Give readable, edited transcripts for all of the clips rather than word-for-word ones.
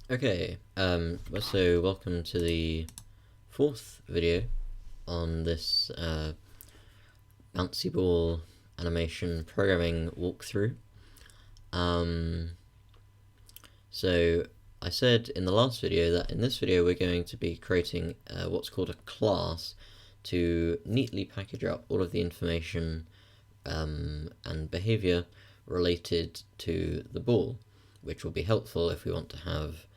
Okay, so welcome to the fourth video on this bouncy ball animation programming walkthrough. So I said in the last video that in this video we're going to be creating what's called a class to neatly package up all of the information and behavior related to the ball, which will be helpful if we want to have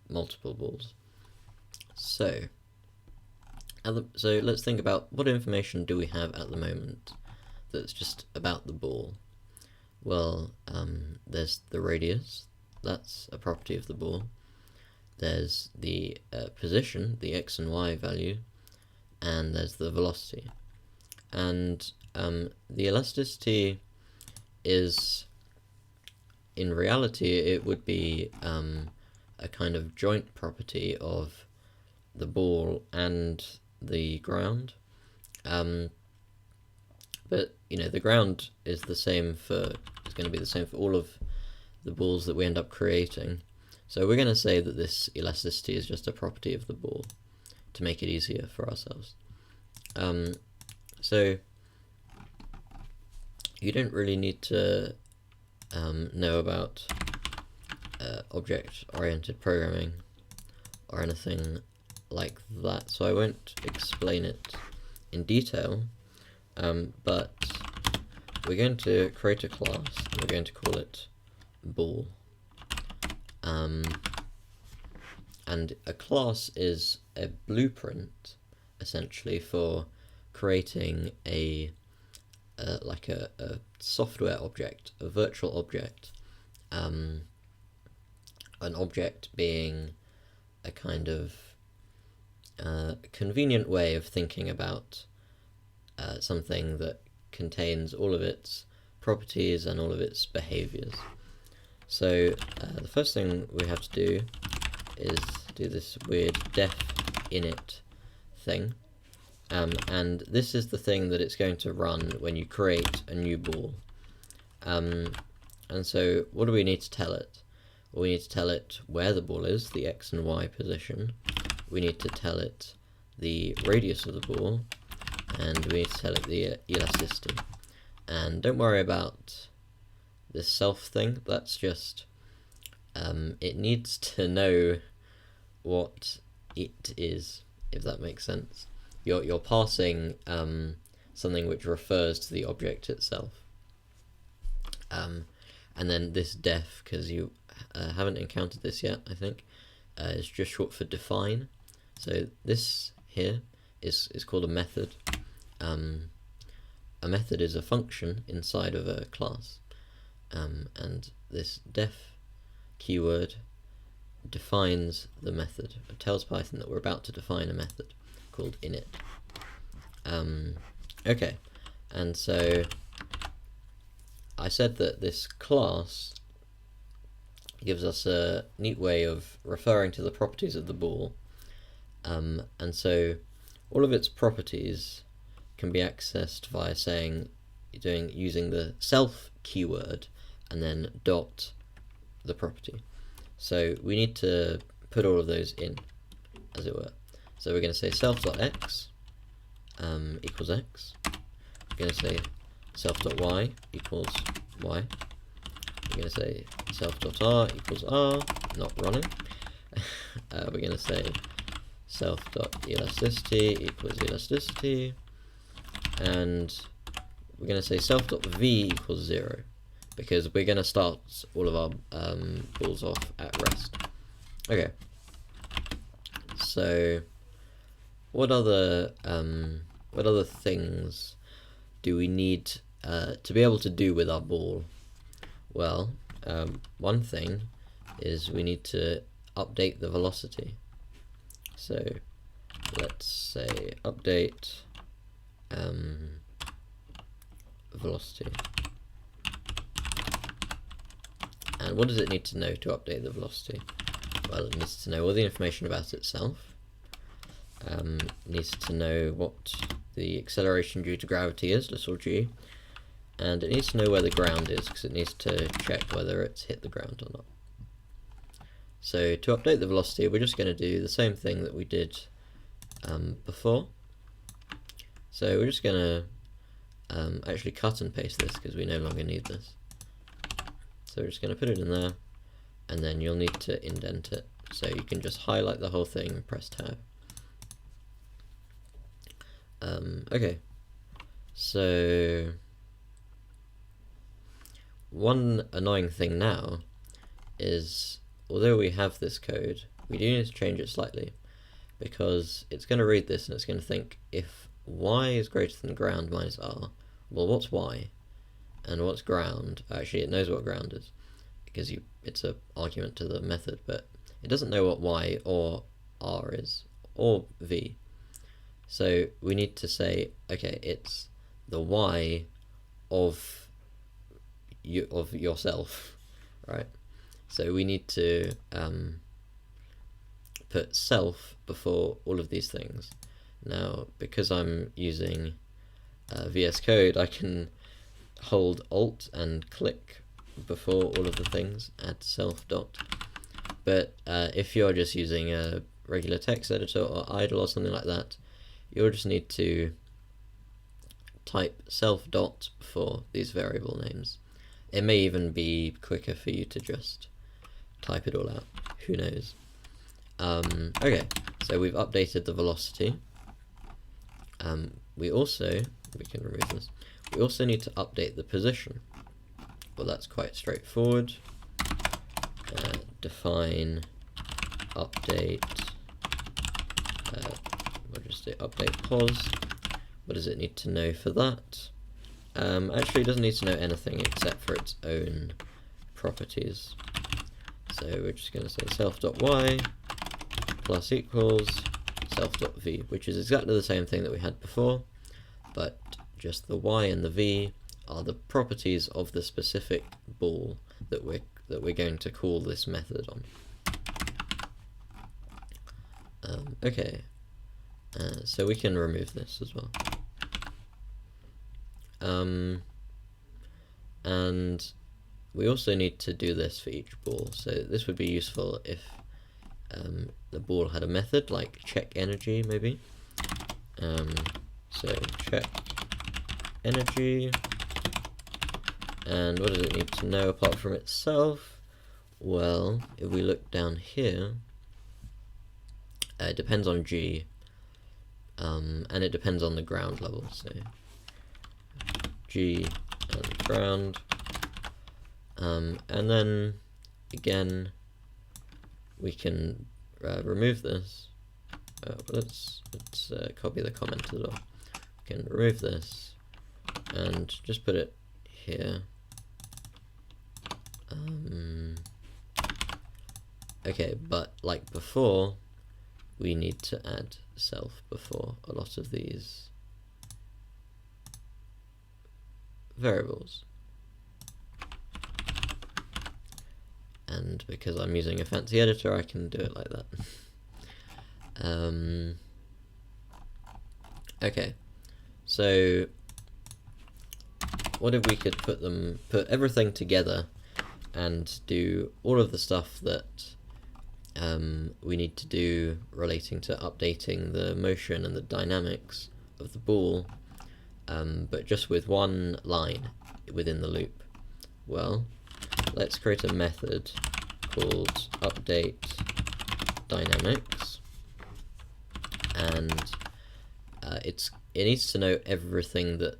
multiple balls. So let's think about what information do we have at the moment that's just about the ball. Well, there's the radius, that's a property of the ball. There's the position, the x and y value, and there's the velocity. And the elasticity is, in reality, it would be a kind of joint property of the ball and the ground. But the ground is the same for, it's going to be the same for all of the balls that we end up creating. So we're going to say that this elasticity is just a property of the ball to make it easier for ourselves. So you don't really need to know about object-oriented programming or anything like that, so I won't explain it in detail, but we're going to create a class. We're going to call it ball, and a class is a blueprint essentially for creating a software object, a virtual object, an object being a kind of convenient way of thinking about something that contains all of its properties and all of its behaviors. So the first thing we have to do is do this weird def init thing. And this is the thing that it's going to run when you create a new ball. And so what do we need to tell it? Well, we need to tell it where the ball is, the x and y position. We need to tell it the radius of the ball, and we need to tell it the elasticity. And don't worry about this self thing, that's just, it needs to know what it is, if that makes sense. You're passing something which refers to the object itself. And then this def, because you haven't encountered this yet, I think, is just short for define. So this here is called a method. A method is a function inside of a class, and this def keyword defines the method. It tells Python that we're about to define a method called init. Okay, and so I said that this class gives us a neat way of referring to the properties of the ball, and so all of its properties can be accessed via using the self keyword and then dot the property. So we need to put all of those in, as it were. So we're going to say self.x equals x. We're going to say self.y equals y. We're going to say self.r equals r, not running. We're going to say self.elasticity equals elasticity. And we're going to say self.v equals 0, because we're going to start all of our balls off at rest. Okay. So what other things do we need to be able to do with our ball? Well, one thing is we need to update the velocity. So let's say update velocity. And what does it need to know to update the velocity? Well, it needs to know all the information about itself. It needs to know what the acceleration due to gravity is, little g, and it needs to know where the ground is, because it needs to check whether it's hit the ground or not. So to update the velocity, we're just going to do the same thing that we did before. So we're just going to actually cut and paste this because we no longer need this. So we're just going to put it in there, and then you'll need to indent it. So you can just highlight the whole thing and press tab. Okay, so one annoying thing now is, although we have this code, we do need to change it slightly, because it's going to read this and it's going to think if y is greater than ground minus r, well, what's y and what's ground? Actually, it knows what ground is because it's an argument to the method, but it doesn't know what y or r is, or v. So we need to say, okay, it's the y of yourself, right? So we need to put self before all of these things. Now, because I'm using VS Code, I can hold Alt and click before all of the things, add self dot. But if you're just using a regular text editor or idle or something like that, you'll just need to type self dot before these variable names. It may even be quicker for you to just type it all out, who knows. Okay, so we've updated the velocity. We can remove this. We also need to update the position. Well, that's quite straightforward. Define update. We'll just do update pos. What does it need to know for that? Actually, it doesn't need to know anything except for its own properties. So we're just going to say self.y plus equals self.v, which is exactly the same thing that we had before, but just the y and the v are the properties of the specific ball that we're going to call this method on. Okay, so we can remove this as well. And we also need to do this for each ball. So this would be useful if the ball had a method like check energy, maybe. So check energy, and what does it need to know apart from itself? Well, if we look down here, it depends on G, and it depends on the ground level. So G and ground, and then again we can remove this. Let's copy the comment as well. We can remove this and just put it here. Okay, but like before, we need to add self before a lot of these variables. And because I'm using a fancy editor, I can do it like that. Okay, so what if we could put everything together and do all of the stuff that we need to do relating to updating the motion and the dynamics of the ball, but just with one line within the loop? Well, let's create a method called update dynamics, and it needs to know everything that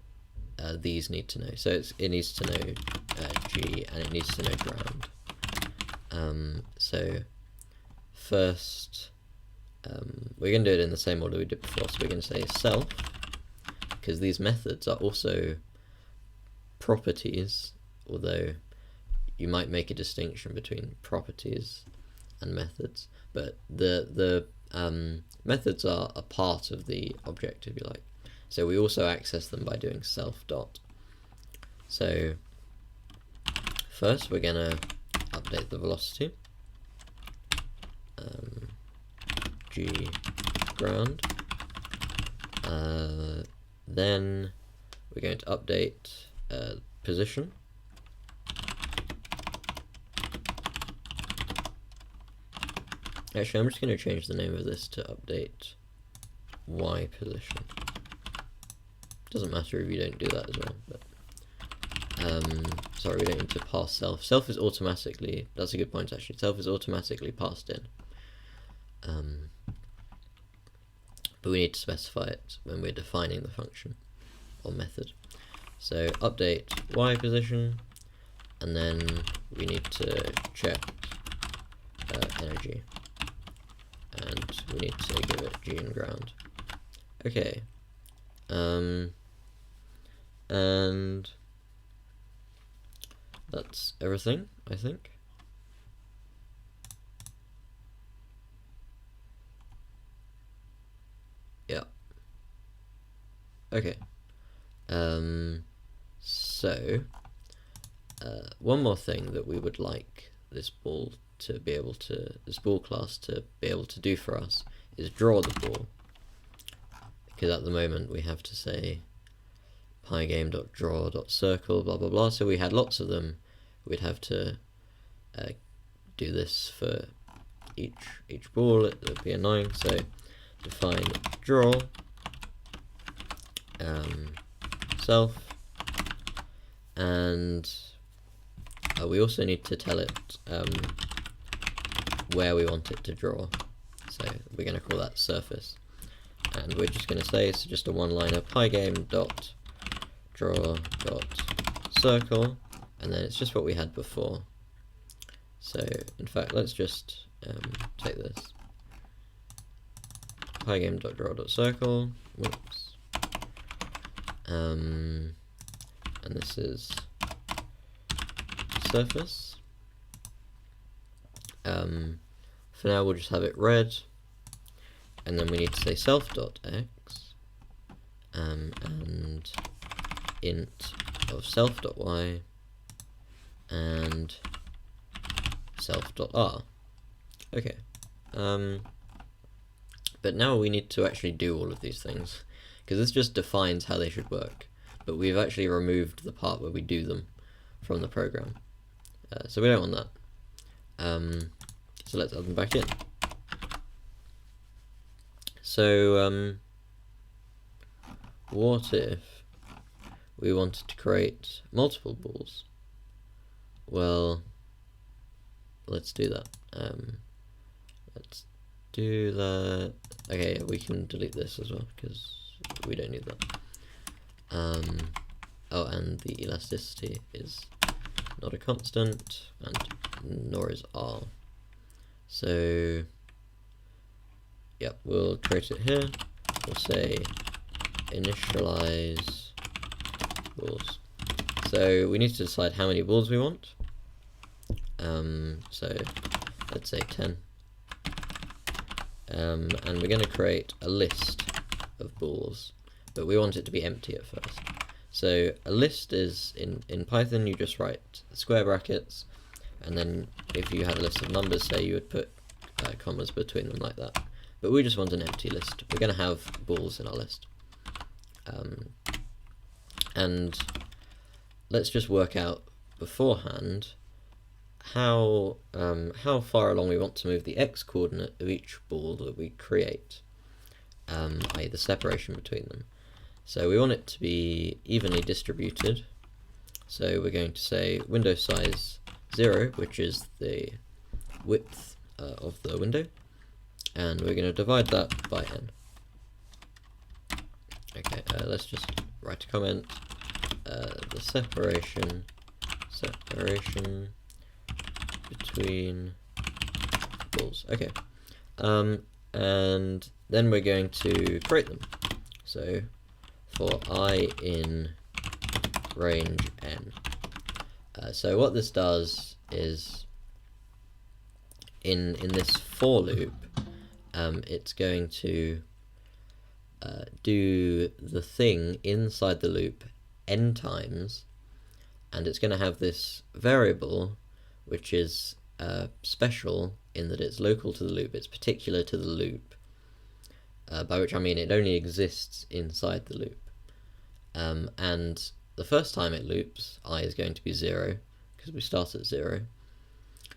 these need to know. So it needs to know G, and it needs to know ground. So first, we're going to do it in the same order we did before. So we're going to say self, because these methods are also properties, although you might make a distinction between properties and methods, but the methods are a part of the object, if you like. So we also access them by doing self dot. So first we're gonna update the velocity. G ground. Then we're going to update position. Actually, I'm just going to change the name of this to update y position. Doesn't matter if you don't do that as well, but sorry, we don't need to pass self. Self is automatically, that's a good point actually, self is automatically passed in. But we need to specify it when we're defining the function or method. So update y position, and then we need to check energy, and we need to give it G and ground. Okay, and that's everything, I think. Yeah. Okay. So one more thing that we would like this ball to be able to, this ball class to be able to do for us is draw the ball. Because at the moment we have to say pygame.draw.circle blah blah blah. So we had lots of them. We'd have to do this for each ball. It would be annoying. So define draw self, and we also need to tell it where we want it to draw. So we're going to call that surface, and we're just going to say it's just a one-liner pygame.draw.circle, and then it's just what we had before. So in fact, let's just take this pygame.draw.circle, whoops, and this is surface. For now we'll just have it red, and then we need to say self.x and int of self.y and self.r. Okay, but now we need to actually do all of these things, because this just defines how they should work, but we've actually removed the part where we do them from the program, so we don't want that. So let's add them back in. So what if we wanted to create multiple balls? Well, let's do that. Let's do that. Okay, we can delete this as well because we don't need that. Oh, and the elasticity is not a constant, and nor is R. So, yep, we'll create it here. We'll say initialize balls. So we need to decide how many balls we want. So let's say 10. And we're going to create a list of balls, but we want it to be empty at first. So a list is, in Python, you just write square brackets, and then if you had a list of numbers, say, you would put commas between them like that. But we just want an empty list. We're going to have balls in our list. And let's just work out beforehand how far along we want to move the x-coordinate of each ball that we create, i.e. the separation between them. So we want it to be evenly distributed, so we're going to say window size 0, which is the width of the window, and we're going to divide that by n. Okay, let's just write a comment, the separation between balls. Okay, and then we're going to create them. So for I in range n. So what this does is, in this for loop, it's going to do the thing inside the loop n times, and it's going to have this variable which is special in that it's local to the loop, it's particular to the loop, by which I mean it only exists inside the loop. And the first time it loops, I is going to be 0, because we start at 0.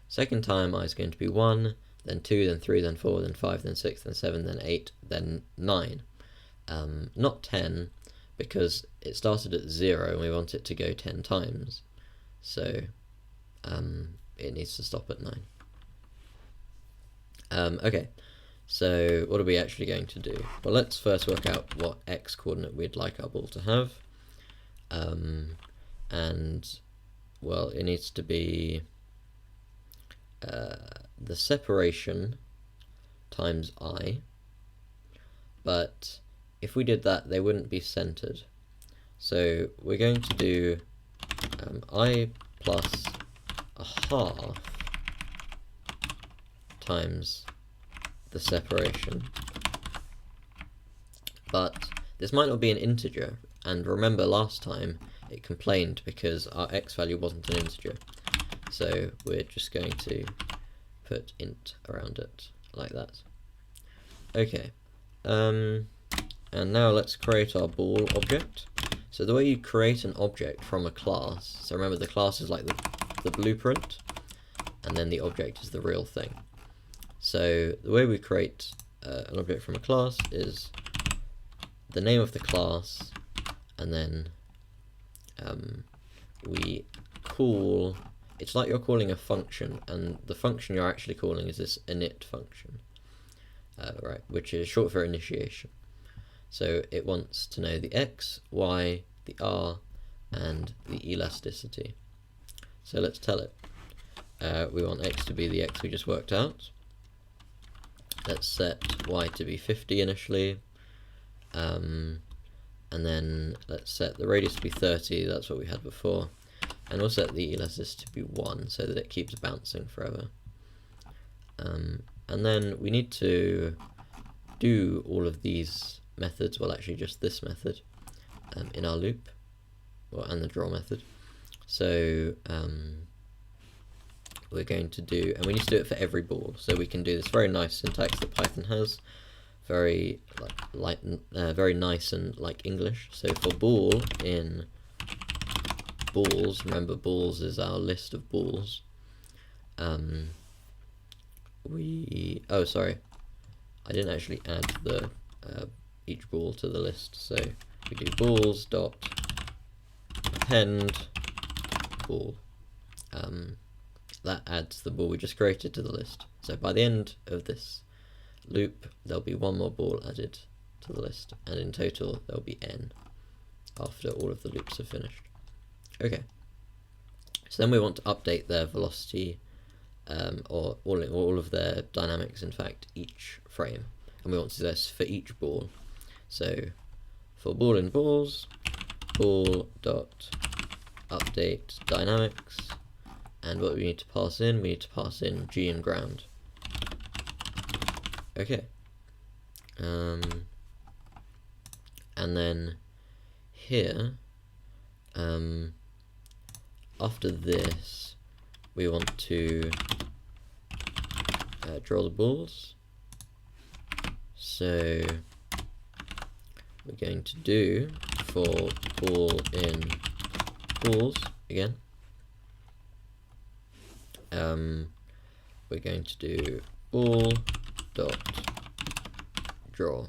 Second time, I is going to be 1. then 2, then 3, then 4, then 5, then 6, then 7, then 8, then 9. Not 10, because it started at 0 and we want it to go 10 times. So it needs to stop at 9. Okay, so what are we actually going to do? Well, let's first work out what x coordinate we'd like our ball to have. And, well, it needs to be the separation times I, but if we did that, they wouldn't be centered. So we're going to do I plus a half times the separation, but this might not be an integer, and remember last time it complained because our x value wasn't an integer, so we're just going to put int around it like that. Okay, and now let's create our ball object. So the way you create an object from a class, so remember the class is like the blueprint, and then the object is the real thing. So the way we create an object from a class is the name of the class, and then we call, it's like you're calling a function, and the function you're actually calling is this init function, right, which is short for initiation. So it wants to know the x, y, the r, and the elasticity. So let's tell it. We want x to be the x we just worked out. Let's set y to be 50 initially. And then let's set the radius to be 30, that's what we had before. And we'll set the elasticity to be 1 so that it keeps bouncing forever. And then we need to do all of these methods, well actually just this method, in our loop, well, and the draw method. So we're going to do, and we need to do it for every ball, so we can do this very nice syntax that Python has, very very nice and like English. So for ball in balls, remember balls is our list of balls, oh sorry, I didn't actually add the each ball to the list, so we do balls dot append ball. That adds the ball we just created to the list. So by the end of this loop, there'll be one more ball added to the list, and in total there'll be n after all of the loops are finished. Okay, so then we want to update their velocity, or all of their dynamics, in fact, each frame, and we want to do this for each ball. So for ball in balls, ball dot update dynamics, and what we need to pass in, we need to pass in g and ground. Okay, and then here, after this, we want to draw the balls. So we're going to do for ball in balls again. We're going to do ball dot draw.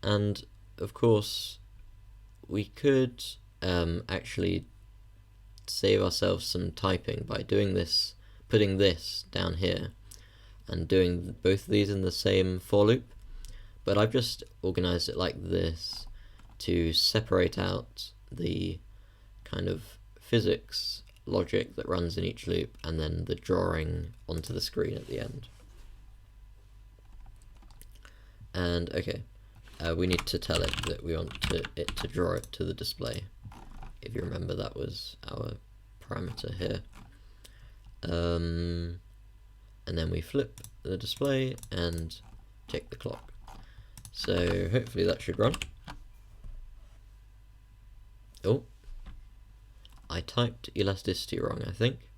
And of course we could actually save ourselves some typing by doing this, putting this down here and doing both of these in the same for loop, but I've just organized it like this to separate out the kind of physics logic that runs in each loop and then the drawing onto the screen at the end. And okay, we need to tell it that we want it to draw it to the display. If you remember, that was our parameter here. And then we flip the display and tick the clock. So hopefully that should run. Oh, I typed elasticity wrong, I think.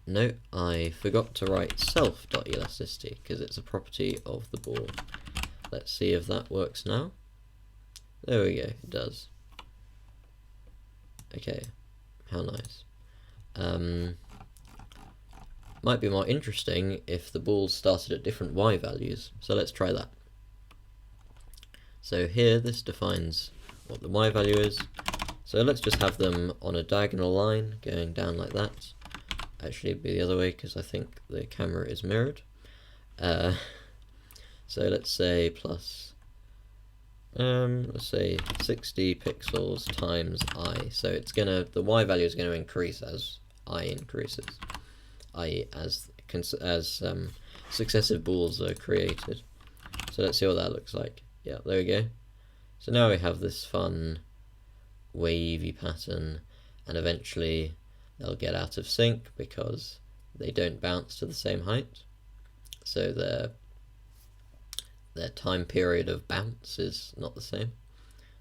No, I forgot to write self.elasticity because it's a property of the ball. Let's see if that works now. There we go, it does. Okay, how nice. Might be more interesting if the balls started at different y values, so let's try that. So here, this defines what the y value is, so let's just have them on a diagonal line going down like that. Actually, it'd be the other way because I think the camera is mirrored. So let's say plus, let's say 60 pixels times I. So it's gonna, the y value is going to increase as I increases, i.e. as successive balls are created. So let's see what that looks like. Yeah, there we go. So now we have this fun wavy pattern, and eventually they'll get out of sync because they don't bounce to the same height. So their time period of bounce is not the same.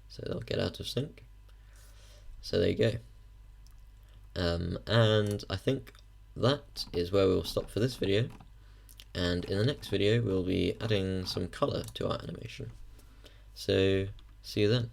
So they'll get out of sync. So there you go. And I think that is where we'll stop for this video. And in the next video, we'll be adding some color to our animation. So see you then.